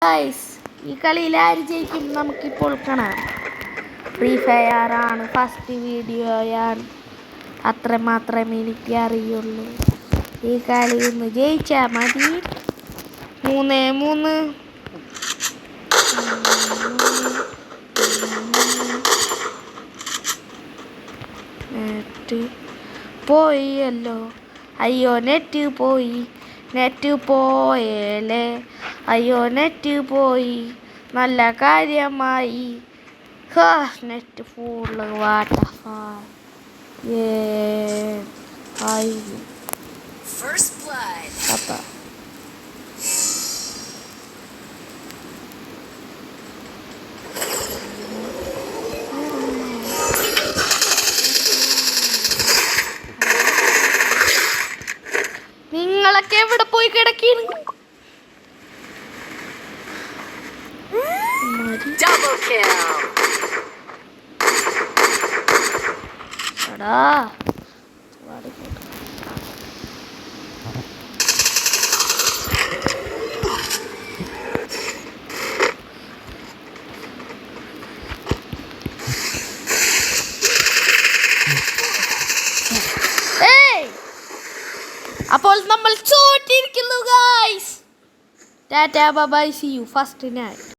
Guys, ഈ കളിയിൽ ആര് ജയിക്കും നമുക്കിപ്പോൾ കാണാം. ഫ്രീ ഫയർ ആണ്, ഫസ്റ്റ് വീഡിയോയാണ്, അത്ര മാത്രമേ എനിക്ക് അറിയുള്ളൂ. ഈ കളിയിൽ നിന്ന് ജയിച്ചാൽ മതി. 3-3 നെറ്റ് പോയല്ലോ. അയ്യോ നെറ്റ് പോയി, നെറ്റ് പോയേലേ. അയ്യോ നെറ്റ് പോയി, നല്ല കാര്യമായി. Net full waterfall. അപ്പ നിങ്ങളൊക്കെ എവിടെ പോയി കിടക്കുന്നു? അപ്പോൾ നമ്മൾ ചോട്ടിരിക്കുന്നു guys. Tata bye bye, see you first night.